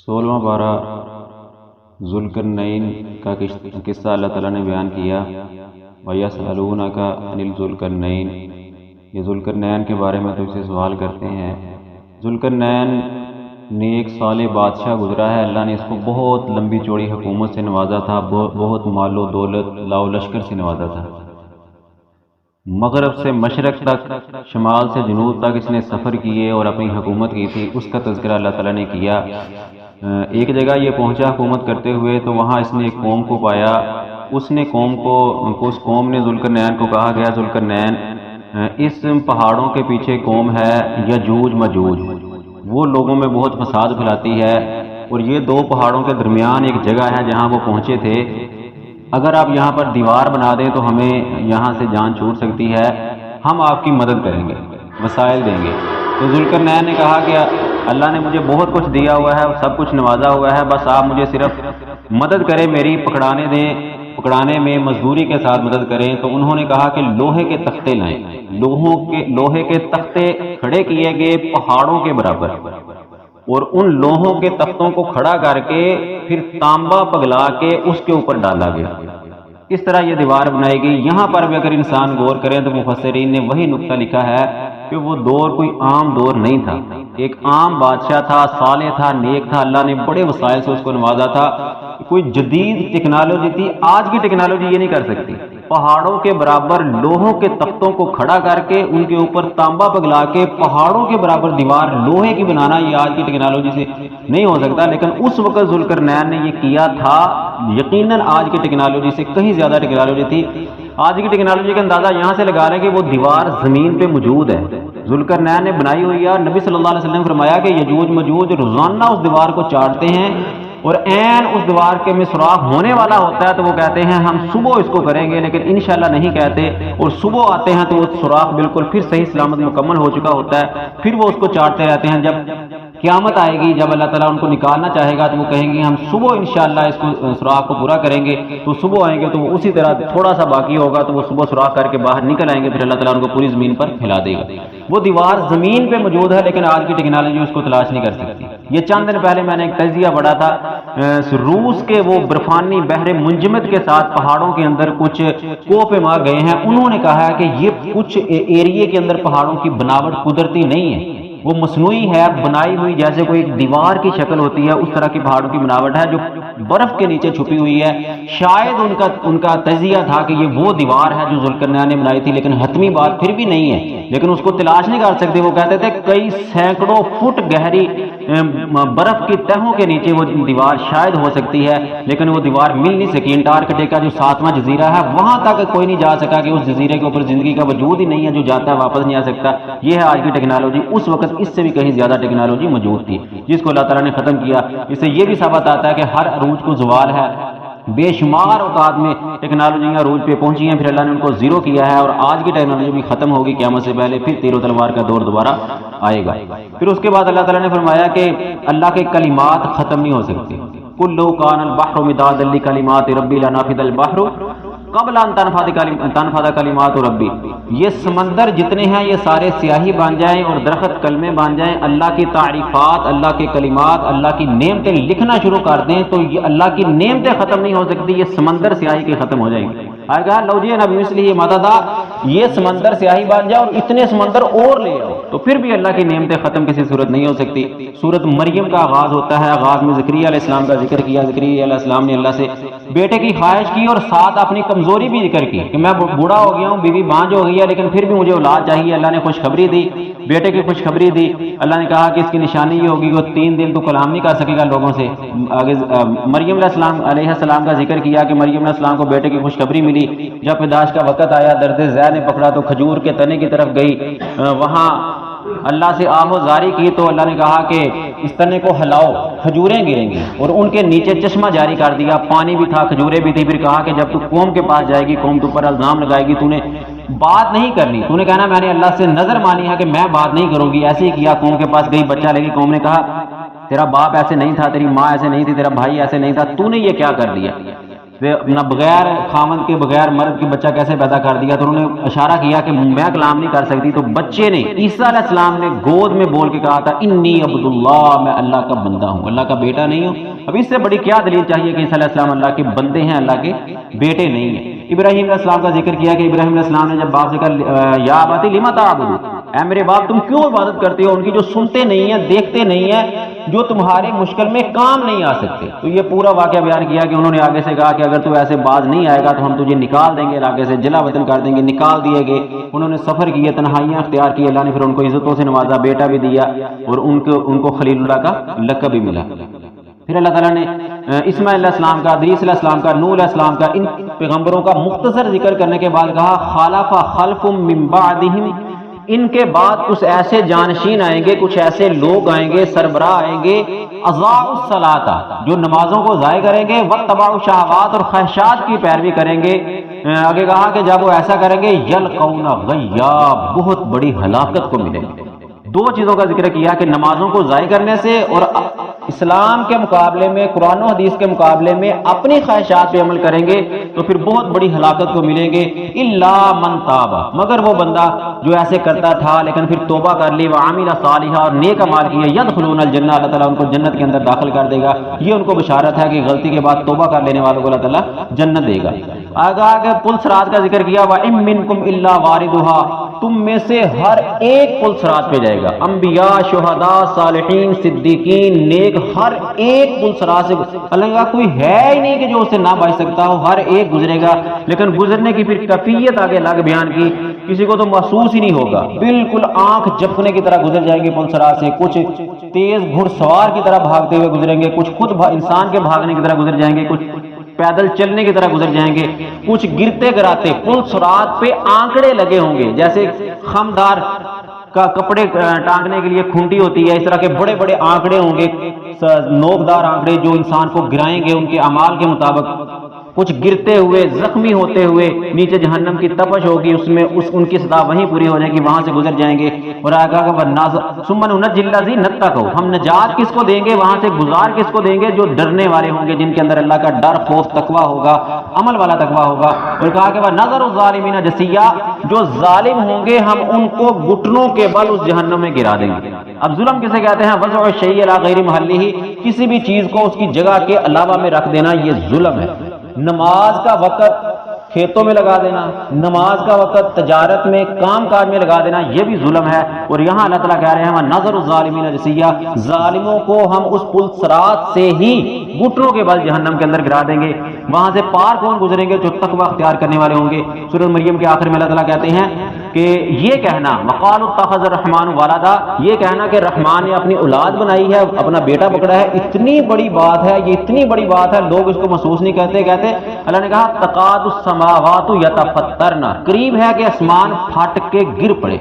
16واں پارہ ذوالقرنین کا قصہ اللہ تعالیٰ نے بیان کیا۔ وَيَسْأَلُونَكَ عَنِ الذُّوالْقَرْنَيْنِ، یہ ذوالقرنین کے بارے میں تو اسے سوال کرتے ہیں۔ ذوالقرنین نیک صالح بادشاہ گزرا ہے، اللہ نے اس کو بہت لمبی چوڑی حکومت سے نوازا تھا، بہت مال و دولت لاؤ لشکر سے نوازا تھا۔ مغرب سے مشرق تک، شمال سے جنوب تک اس نے سفر کیے اور اپنی حکومت کی تھی، اس کا تذکرہ اللہ تعالیٰ نے کیا۔ ایک جگہ یہ پہنچا حکومت کرتے ہوئے تو وہاں اس نے ایک قوم کو پایا، اس قوم نے ذوالقرنین کو کہا گیا، ذوالقرنین اس پہاڑوں کے پیچھے قوم ہے یجوج مجوج، وہ لوگوں میں بہت فساد پھیلاتی ہے، اور یہ دو پہاڑوں کے درمیان ایک جگہ ہے جہاں وہ پہنچے تھے، اگر آپ یہاں پر دیوار بنا دیں تو ہمیں یہاں سے جان چھوٹ سکتی ہے، ہم آپ کی مدد کریں گے، وسائل دیں گے۔ تو ذوالقرنین نے کہا کہ اللہ نے مجھے بہت کچھ دیا ہوا ہے، سب کچھ نوازا ہوا ہے، بس آپ مجھے صرف مدد کریں، میری پکڑانے میں مزدوری کے ساتھ مدد کریں۔ تو انہوں نے کہا کہ لوہے کے تختے لائیں، لوہے کے تختے کھڑے کیے گئے پہاڑوں کے برابر، اور ان لوہوں کے تختوں کو کھڑا کر کے پھر تانبا پگھلا کے اس کے اوپر ڈالا گیا، اس طرح یہ دیوار بنائی گئی۔ یہاں پر بھی اگر انسان غور کریں تو مفسرین نے وہی نقطہ لکھا ہے کہ وہ دور کوئی عام دور نہیں تھا، ایک عام بادشاہ تھا، صالح تھا، نیک تھا، اللہ نے بڑے وسائل سے اس کو نوازا تھا، کوئی جدید ٹیکنالوجی تھی، آج کی ٹیکنالوجی یہ نہیں کر سکتی۔ پہاڑوں کے برابر لوہوں کے تختوں کو کھڑا کر کے ان کے اوپر تانبا پگھلا کے پہاڑوں کے برابر دیوار لوہے کی بنانا، یہ آج کی ٹیکنالوجی سے نہیں ہو سکتا، لیکن اس وقت ذوالقرنین نے یہ کیا تھا۔ یقیناً آج کی ٹیکنالوجی سے کہیں زیادہ ٹیکنالوجی تھی۔ آج کی ٹیکنالوجی کا اندازہ یہاں سے لگا لیں کہ وہ دیوار زمین پہ موجود ہے، ذوالقرنین نے بنائی ہوئی ہے۔ نبی صلی اللہ علیہ وسلم نے فرمایا کہ یجوج مجوج روزانہ اس دیوار کو چاٹتے ہیں، اور عین اس دیوار کے میں سوراخ ہونے والا ہوتا ہے تو وہ کہتے ہیں ہم صبح اس کو کریں گے، لیکن انشاءاللہ نہیں کہتے، اور صبح آتے ہیں تو وہ سوراخ بالکل پھر صحیح سلامت مکمل ہو چکا ہوتا ہے، پھر وہ اس کو چاٹتے رہتے ہیں۔ جب قیامت آئے گی، جب اللہ تعالیٰ ان کو نکالنا چاہے گا تو وہ کہیں گے ہم صبح انشاءاللہ اس کو سوراخ کو پورا کریں گے، تو صبح آئیں گے تو وہ اسی طرح تھوڑا سا باقی ہوگا تو وہ صبح سوراخ کر کے باہر نکل آئیں گے، پھر اللہ تعالیٰ ان کو پوری زمین پر پھیلا دے گا۔ وہ دیوار زمین پہ موجود ہے، لیکن آج کی ٹیکنالوجی اس کو تلاش نہیں کر سکتی۔ یہ چند دن پہلے میں نے ایک تجزیہ پڑھا تھا، روس کے وہ برفانی بحر منجمد کے ساتھ پہاڑوں کے اندر کچھ کوہ پیما گئے ہیں، انہوں نے کہا ہے کہ یہ کچھ ایریے کے اندر پہاڑوں کی بناوٹ قدرتی نہیں ہے، وہ مصنوعی ہے، بنائی ہوئی، جیسے کوئی دیوار کی شکل ہوتی ہے اس طرح کی پہاڑوں کی بناوٹ ہے جو برف کے نیچے چھپی ہوئی ہے۔ شاید ان کا تجزیہ تھا کہ یہ وہ دیوار ہے جو ذوالقرنین نے بنائی تھی، لیکن حتمی بات پھر بھی نہیں ہے، لیکن اس کو تلاش نہیں کر سکتے۔ وہ کہتے تھے کئی سینکڑوں فٹ گہری برف کی تہوں کے نیچے وہ دیوار شاید ہو سکتی ہے، لیکن وہ دیوار مل نہیں سکی۔ انٹارکٹیکا جو 7واں جزیرہ ہے وہاں تک کوئی نہیں جا سکا کہ اس جزیرے کے اوپر زندگی کا وجود ہی نہیں ہے، جو جاتا ہے واپس نہیں آ سکتا۔ یہ ہے آج کی ٹیکنالوجی، اس وقت اس سے بھی کہیں زیادہ ٹیکنالوجی موجود تھی جس کو اللہ تعالیٰ نے ختم کیا۔ اس سے یہ بھی ثابت آتا ہے کہ ہر عروج کو زوال ہے، بے شمار اوقات میں ٹیکنالوجیاں عروج پہ پہنچی ہیں، پھر اللہ نے ان کو زیرو کیا ہے، اور آج کی ٹیکنالوجی بھی ختم ہوگی قیامت سے پہلے، پھر تیر و تلوار کا دور دوبارہ آئے گا۔ پھر اس کے بعد اللہ تعالیٰ نے فرمایا کہ اللہ کے کلمات ختم نہیں ہو سکتے۔ قُل لَوْ كَانَ الْبَحْرُ مِدَادًا لِكَلِمَاتِ رَبِّي لَنَفِدَ الْبَحْرُ قبل ان تنفد کلمات ربی، یہ سمندر جتنے ہیں یہ سارے سیاہی بن جائیں اور درخت کلمے بن جائیں، اللہ کی تعریفات، اللہ کے کلمات، اللہ کی نعمتیں لکھنا شروع کر دیں تو یہ اللہ کی نعمتیں ختم نہیں ہو سکتی، یہ سمندر سیاہی کے ختم ہو جائیں گے۔ آئے گا لو جی نبی مثلی مددا، یہ سمندر سیاہی بن جائے اور اتنے سمندر اور لے آؤ تو پھر بھی اللہ کی نعمتیں ختم کسی صورت نہیں ہو سکتی۔ سورۃ مریم کا آغاز ہوتا ہے، آغاز میں زکریا علیہ السلام کا ذکر کیا، زکریا علیہ السلام نے اللہ سے بیٹے کی خواہش کی اور ساتھ اپنی کمزوری بھی ذکر کی کہ میں بوڑھا ہو گیا ہوں، بیوی بانجھ ہو گئی ہے، لیکن پھر بھی مجھے اولاد چاہیے۔ اللہ نے خوشخبری دی، بیٹے کی خوشخبری دی۔ اللہ نے کہا کہ اس کی نشانی یہ ہوگی کہ وہ 3 دن تو کلام نہیں کر سکے گا لوگوں سے۔ آگے مریم علیہ السلام کا ذکر کیا کہ مریم علیہ السلام کو بیٹے کی خوشخبری ملی، جب پیدائش کا وقت آیا درد زیر نے پکڑا تو کھجور کے تنے کی طرف گئی، وہاں اللہ سے آہو زاری کی تو اللہ نے کہا کہ اس تنے کو ہلاؤ، کھجوریں گریں گی، اور ان کے نیچے چشمہ جاری کر دیا، پانی بھی تھا، کھجوریں بھی تھی۔ پھر کہا کہ جب تو قوم کے پاس جائے گی، قوم تو پر الزام لگائے گی، تو نے بات نہیں کرنی، تو نے کہنا میں نے اللہ سے نظر مانی ہے کہ میں بات نہیں کروں گی۔ ایسے ہی کیا، قوم کے پاس گئی، بچہ لگی، قوم نے کہا تیرا باپ ایسے نہیں تھا، تیری ماں ایسے نہیں تھی، تیرا بھائی ایسے نہیں تھا، تو نے یہ کیا کر دیا؟ اپنا بغیر خامد کے بغیر مرد کے بچہ کیسے پیدا کر دیا، تو انہوں نے اشارہ کیا کہ میں کلام نہیں کر سکتی، تو بچے نے عیسیٰ علیہ السلام نے گود میں بول کے کہا تھا انی عبد اللہ، میں اللہ کا بندہ ہوں، اللہ کا بیٹا نہیں ہوں۔ اب اس سے بڑی کیا دلیل چاہیے کہ عیسیٰ علیہ السلام اللہ کے بندے ہیں، اللہ کے بیٹے نہیں ہیں۔ ابراہیم علیہ السلام کا ذکر کیا کہ ابراہیم علیہ السلام نے جب باپ سے کہا یا ابت لم تعبد، اے میرے باپ تم کیوں عبادت کرتے ہو ان کی جو سنتے نہیں ہیں، دیکھتے نہیں ہیں، جو تمہارے مشکل میں کام نہیں آ سکتے۔ تو یہ پورا واقعہ بیان کیا کہ انہوں نے آگے سے کہا کہ اگر تو ایسے باز نہیں آئے گا تو ہم تجھے نکال دیں گے علاقے سے، جلا وطن کر دیں گے۔ نکال دیے گئے، انہوں نے سفر کیے، تنہائیاں اختیار کی، اللہ نے پھر ان کو عزتوں سے نوازا، بیٹا بھی دیا، اور ان کو خلیل اللہ کا لقب بھی ملا۔ پھر اللہ تعالیٰ نے اسماعیل علیہ السلام کا، ادریس علیہ السلام کا، نوح علیہ السلام کا، ان پیغمبروں کا مختصر ذکر کرنے کے بعد کہا خلف خلف من بعدہم، ان کے بعد کچھ ایسے جانشین آئیں گے، کچھ ایسے لوگ آئیں گے، سربراہ آئیں گے، اضاعوا الصلاۃ، جو نمازوں کو ضائع کریں گے، واتبعوا الشہوات، اور خواہشات کی پیروی کریں گے۔ آگے کہا کہ جب وہ ایسا کریں گے یلقون غیا، بہت بڑی ہلاکت کو ملے گی۔ دو چیزوں کا ذکر کیا کہ نمازوں کو ضائع کرنے سے اور اسلام کے مقابلے میں، قرآن و حدیث کے مقابلے میں اپنی خواہشات پہ عمل کریں گے تو پھر بہت بڑی ہلاکت کو ملیں گے۔ الا من تاب، مگر وہ بندہ جو ایسے کرتا تھا لیکن پھر توبہ کر لی، وعمل صالحا، اور نیک اعمال کیے، یدخلون الجنہ، اللہ تعالیٰ ان کو جنت کے اندر داخل کر دے گا۔ یہ ان کو بشارت ہے کہ غلطی کے بعد توبہ کر لینے والوں کو اللہ تعالیٰ جنت دے گا۔ آگے پل صراط کا ذکر کیا، وَإِن مِّنكُمْ إِلَّا وَارِدُهَا، تم میں سے ہر ایک پل صراط پہ جائے گا، انبیاء، شہداء، صالحین، صدیقین، نیک، ہر ایک پل صراط سے، اللہ کا کوئی ہے ہی نہیں کہ جو اسے نہ بچ سکتا ہو، ہر ایک گزرے گا۔ لیکن گزرنے کی پھر کیفیت آگے الگ بیان کی، کسی کو تو محسوس ہی نہیں ہوگا، بالکل آنکھ جھپکنے کی طرح گزر جائیں گے پل صراط سے، کچھ تیز گھڑ سوار کی طرح بھاگتے ہوئے گزریں گے، کچھ خود انسان کے بھاگنے کی طرح گزر جائیں گے، کچھ پیدل چلنے کی طرح گزر جائیں گے، کچھ گرتے گراتے۔ پل صراط پہ آنکڑے لگے ہوں گے، جیسے خمدار کا کپڑے ٹانگنے کے لیے کھونٹی ہوتی ہے، اس طرح کے بڑے بڑے آنکڑے ہوں گے، نوکدار آنکڑے جو انسان کو گرائیں گے ان کے اعمال کے مطابق، کچھ گرتے ہوئے، زخمی ہوتے ہوئے، نیچے جہنم کی تپش ہوگی، اس میں ان کی سزا وہیں پوری ہو جائے گی، وہاں سے گزر جائیں گے۔ اور آگے ثم ننجی الذین اتقوا، ہم نجات کس کو دیں گے، وہاں سے گزار کس کو دیں گے، جو ڈرنے والے ہوں گے، جن کے اندر اللہ کا ڈر، خوف، تقویٰ ہوگا، عمل والا تقویٰ ہوگا۔ اور کہا کہ ونذر الظالمین جثیا، جو ظالم ہوں گے ہم ان کو گھٹنوں کے بل اس جہنم میں گرا دیں گے۔ اب ظلم کسے کہتے ہیں، وضع الشیء علی غیر محلہ، کسی بھی چیز کو اس کی جگہ کے علاوہ میں رکھ دینا، یہ ظلم ہے۔ نماز کا وقت کھیتوں میں لگا دینا، نماز کا وقت تجارت میں، کام کاج میں لگا دینا، یہ بھی ظلم ہے۔ اور یہاں اللہ تعالیٰ کہہ رہے ہیں نظر الظالمین جثیا، ظالموں کو ہم اس پل صراط سے ہی گھٹنوں کے بل جہنم کے اندر گرا دیں گے۔ وہاں سے پار کون گزریں گے، جو تقویٰ اختیار کرنے والے ہوں گے۔ سورہ مریم کے آخر میں اللہ تعالیٰ کہتے ہیں کہ یہ کہنا وقالوا اتخذ الرحمن ولدا، یہ کہنا کہ رحمان نے اپنی اولاد بنائی ہے، اپنا بیٹا پکڑا ہے، اتنی بڑی بات ہے، یہ اتنی بڑی بات ہے، لوگ اس کو محسوس نہیں کرتے۔ کہتے اللہ نے کہا تقاد السماوات یتفطرن، قریب ہے کہ آسمان پھٹ کے گر پڑے،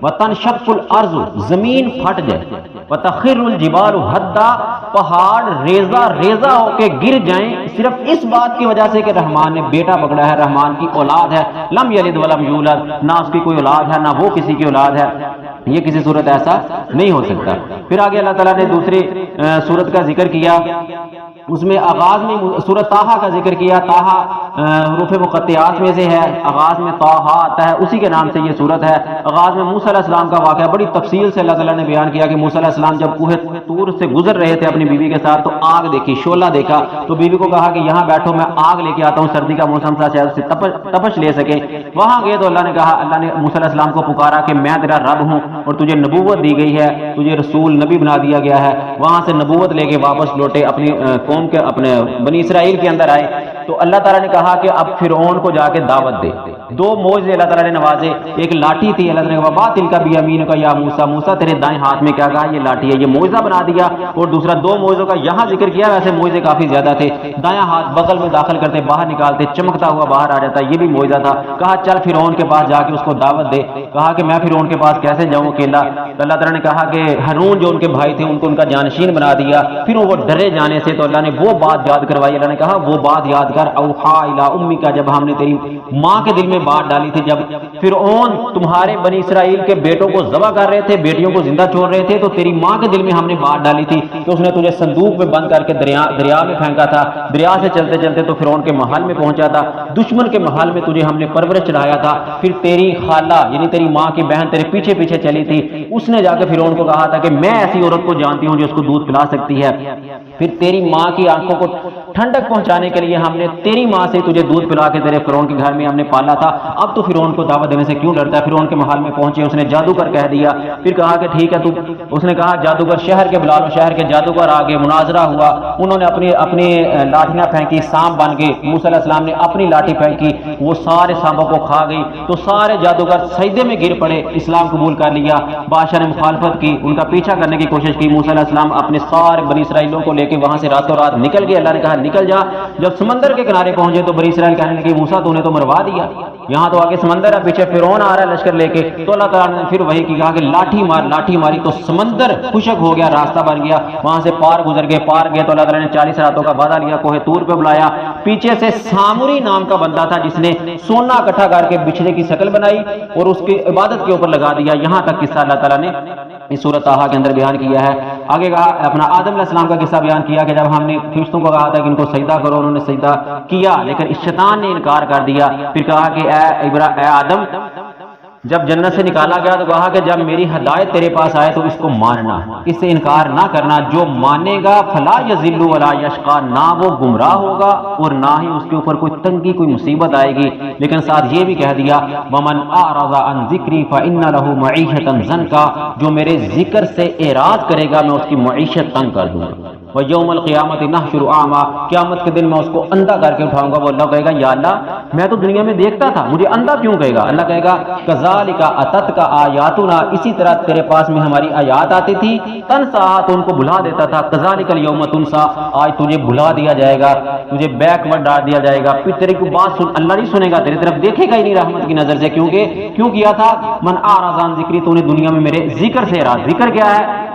وتنشق الارض، زمین پھٹ جائے، وتخر الجبال ہدا، پہاڑ ریزہ ریزہ ہو کے گر جائیں، صرف اس بات کی وجہ سے کہ رحمان نے بیٹا پکڑا ہے، رحمان کی اولاد ہے، لم یلد ولم یولد، نہ اس کی کوئی اولاد ہے نہ وہ کسی کی اولاد ہے، یہ کسی صورت ایسا نہیں ہو سکتا۔ پھر آگے اللہ تعالیٰ نے دوسری صورت کا ذکر کیا، اس میں آغاز میں سورۃ طٰہٰ کا ذکر کیا، طٰہٰ حروف مقطعات میں سے ہے، آغاز میں طٰہٰ آتا ہے، اسی کے نام سے یہ صورت ہے۔ آغاز میں موسیٰ علیہ السلام کا واقعہ بڑی تفصیل سے اللہ تعالیٰ نے بیان کیا کہ موسیٰ علیہ السلام جب کوہ طور سے گزر رہے تھے اپنی بیوی کے ساتھ تو آگ دیکھی، شعلہ دیکھا، تو بیوی کو کہا کہ یہاں بیٹھو، میں آگ لے کے آتا ہوں، سردی کا موسم تھا، شاید اسے تپش لے سکے۔ وہاں گئے تو اللہ نے کہا، اللہ نے موسیٰ علیہ السلام کو پکارا کہ میں تیرا رب ہوں اور تجھے نبوت دی گئی ہے، تجھے رسول نبی بنا دیا گیا ہے۔ وہاں سے نبوت لے کے واپس لوٹے، اپنی قوم کے، اپنے بنی اسرائیل کے اندر آئے تو اللہ تعالیٰ نے کہا کہ اب فرعون کو جا کے دعوت دے۔ دو معجزے اللہ تعالیٰ نے نوازے، ایک لاٹھی تھی، اللہ تعالیٰ نے کہا وَمَا تِلْكَ بِيَمِينِكَ يَا موسیٰ، موسیٰ تیرے دائیں ہاتھ میں کیا، کہا یہ لاٹھی ہے، یہ معجزہ بنا دیا۔ اور دوسرا دو معجزوں کا یہاں ذکر کیا، ویسے معجزے کافی زیادہ تھے، دایاں ہاتھ بغل میں داخل کرتے، باہر نکالتے، چمکتا ہوا باہر آ جاتا، یہ بھی معجزہ تھا۔ کہا چل فرعون کے پاس جا کے اس کو دعوت دے، کہا کہ میں فرعون کے پاس کیسے جاؤں اکیلا، تو اللہ تعالیٰ نے کہا کہ ہارون جو ان کے بھائی تھے ان کو ان کا جانشین بنا دیا، پھر وہ ڈرے جانے سے تو اللہ نے وہ بات یاد کروائی، اللہ نے کہا وہ بات یاد کر، اوحا الی امیک، جب ہم نے تیری ماں کے دل میں بات ڈالی تھی، جب فرعون تمہارے بنی اسرائیل کے بیٹوں کو ذبح کر رہے تھے، بیٹیوں کو زندہ چھوڑ رہے تھے، تو تیری ماں کے دل میں ہم نے بات ڈالی تھی تو اس نے تجھے صندوق میں بند کر کے دریا میں پھینکا تھا، دریا سے چلتے چلتے تو فرعون کے محل میں پہنچا تھا، دشمن کے محل میں تجھے ہم نے پرورش چڑھایا تھا، پھر تیری خالہ یعنی تیری ماں کی بہن تیرے پیچھے پیچھے چلی تھی، اس نے جا کے فرعون کو کہا تھا کہ میں ایسی عورت کو جانتی ہوں جو اس کو دودھ پلا سکتی ہے، پھر تیری ماں کی آنکھوں کو ٹھنڈک پہنچانے کے لیے ہم نے تیری ماں سے تجھے دودھ پلا کے تیرے فرعون کے گھر میں ہم نے پالا تھا، اب تو فرعون کو دعوت دینے سے کیوں ڈرتا ہے؟ فرعون کے محل میں پہنچے، اس نے جادوگر کہہ دیا، پھر کہا کہ ٹھیک ہے اس نے کہا جادوگر شہر کے بلا لو، شہر کے جادوگر آگے مناظرہ ہوا، انہوں نے اپنی لاٹیاں پھینکی، سانپ بن گئے، موسیٰ علیہ السلام نے اپنی لاٹھی پھینکی، وہ سارے سانپوں کو کھا گئی، تو سارے جادوگر سجدے میں گر پڑے، اسلام قبول کر لیا، بادشاہ نے مخالفت کی، ان کا پیچھا کرنے کی کوشش کی، موسیٰ علیہ السلام اپنے سارے بنی اسرائیلوں کو لے کے وہاں سے راتوں رات نکل گئے، اللہ نے کہا نکل جا، جب سمندر کے کنارے پہنچے تو بنی اسرائیل کہنے لگے موسیٰ تو نے تو مروا دیا، یہاں تو آگے سمندر ہے، پیچھے فرعون آ رہا ہے لشکر لے کے، تو اللہ تعالیٰ نے پھر وہی کہا کہ لاٹھی ماری تو سمندر خشک ہو گیا، راستہ بن گیا، وہاں سے پار گزر گئے، پار گئے تو اللہ تعالیٰ نے 40 راتوں کا وعدہ لیا، کوہ طور پہ بلایا، پیچھے سے سامری نام کا بندہ تھا جس نے سونا اکٹھا کر کے بچھڑے کی شکل بنائی اور اس کی عبادت کے اوپر لگا دیا، یہاں تک قصہ اللہ تعالیٰ نے اس سورۃ طٰہٰ کے اندر بیان کیا ہے۔ آگے کہا اپنا آدم علیہ السلام کا قصہ بیان کیا کہ جب ہم نے فرشتوں کو کہا تھا کہ ان کو سجدہ کرو، انہوں نے سجدہ کیا لیکن شیطان نے انکار کر دیا، پھر کہا کہ اے آدم، جب جنت سے نکالا گیا تو کہا کہ جب میری ہدایت تیرے پاس آئے تو اس کو ماننا، اس سے انکار نہ کرنا، جو مانے گا فلا یذل ولا یشقی، نہ وہ گمراہ ہوگا اور نہ ہی اس کے اوپر کوئی تنگی کوئی مصیبت آئے گی، لیکن ساتھ یہ بھی کہہ دیا ومن اعرض عن ذکری فان له معیشۃ ضنکا، جو میرے ذکر سے اعراض کرے گا میں اس کی معیشت تنگ کر دوں گا، وَيَوْمَ الْقِيَامَةِ نَحْشُرُ أَعْمَى، قیامت کے دن میں اس کو اندھا کر کے اٹھاؤں گا، وہ اللہ کہے گا یا اللہ میں تو دنیا میں دیکھتا تھا، مجھے اندھا کیوں کہے گا؟ اللہ کہے گا کذالک اتتک آیاتنا، اسی طرح تیرے پاس میں ہماری آیات آتی تھی، تنساها تو ان کو بھلا دیتا تھا، کذالک اليوم تنسا، آج تجھے بھلا دیا جائے گا، تجھے بیک ورڈ ڈال دیا جائے گا، پھر تیری کو بات سن اللہ نہیں سنے گا، تیری طرف دیکھے گا ہی نہیں رحمت کی نظر سے، کیوں کیا تھا من اعرض عن ذکری، تو نے دنیا میں میرے ذکر سے اعراض، ذکر کیا ہے؟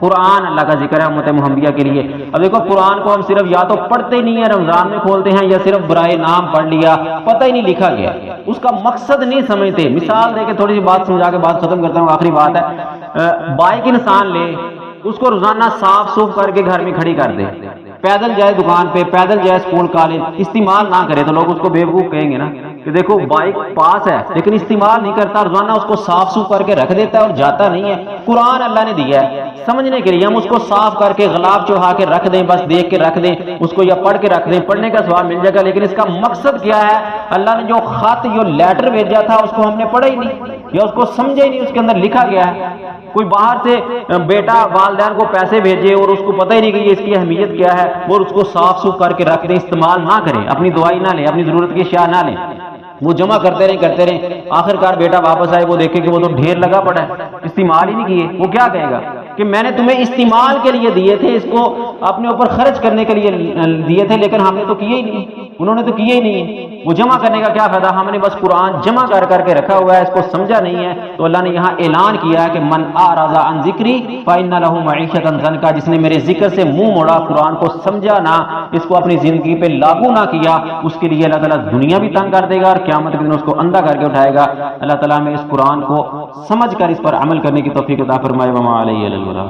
قرآن اللہ کا ذکر ہے امت محمدیہ کے لیے۔ اب دیکھو قرآن کو ہم صرف یا تو پڑھتے نہیں ہیں رمضان میں کھولتے ہیں، یا صرف برائے نام پڑھ لیا، پتہ ہی نہیں لکھا گیا، اس کا مقصد نہیں سمجھتے۔ مثال دے کے تھوڑی سی بات سمجھا کے بات ختم کرتا ہوں، آخری بات ہے، بائک انسان لے، اس کو روزانہ صاف صوف کر کے گھر میں کھڑی کر دے، پیدل جائے دکان پہ، پیدل جائے اسکول کالج، استعمال نہ کرے تو لوگ اس کو بیوقوف کہیں گے نا کہ دیکھو بائک پاس ہے لیکن استعمال نہیں کرتا، روزانہ اس کو صاف سوف کر کے رکھ دیتا ہے اور جاتا نہیں ہے۔ قرآن اللہ نے دیا ہے سمجھنے کے لیے، ہم اس کو صاف کر کے غلاف چوہا کے رکھ دیں، بس دیکھ کے رکھ دیں اس کو، یا پڑھ کے رکھ دیں، پڑھنے کا ثواب مل جائے گا، لیکن اس کا مقصد کیا ہے؟ اللہ نے جو خط جو لیٹر بھیجا تھا اس کو ہم نے پڑھا ہی نہیں، یا اس کو سمجھا ہی نہیں، اس کے اندر لکھا گیا ہے۔ کوئی باہر سے بیٹا والدین کو پیسے بھیجے اور اس کو پتہ ہی نہیں کہ یہ اس کی اہمیت کیا ہے، اور اس کو صاف سوف کر کے رکھ دیں، استعمال نہ کریں، اپنی دوائی نہ لیں، اپنی ضرورت کی اشیاء نہ لیں، وہ جمع کرتے رہیں، آخر کار بیٹا واپس آئے وہ دیکھے کہ وہ تو ڈھیر لگا پڑا ہے، استعمال ہی نہیں کیے، وہ کیا کہے گا کہ میں نے تمہیں استعمال کے لیے دیے تھے، اس کو اپنے اوپر خرچ کرنے کے لیے دیے تھے، لیکن ہم نے تو کیے ہی نہیں، انہوں نے تو کیے ہی نہیں، وہ جمع کرنے کا کیا فائدہ؟ ہم نے بس قرآن جمع کر کے رکھا ہوا ہے، اس کو سمجھا نہیں ہے، تو اللہ نے یہاں اعلان کیا ہے کہ من اعرض عن ذکری فإن له معیشۃ ضنکا، جس نے میرے ذکر سے منہ موڑا، قرآن کو سمجھا نہ، اس کو اپنی زندگی پہ لاگو نہ کیا، اس کے لیے اللہ تعالیٰ دنیا بھی تنگ کر دے گا اور قیامت کے دن اس کو اندھا کر کے اٹھائے گا۔ اللہ تعالیٰ میں اس قرآن کو سمجھ کر اس پر عمل کرنے کی توفیق عطا فرمائے۔ وما علیہ الا البلاغ۔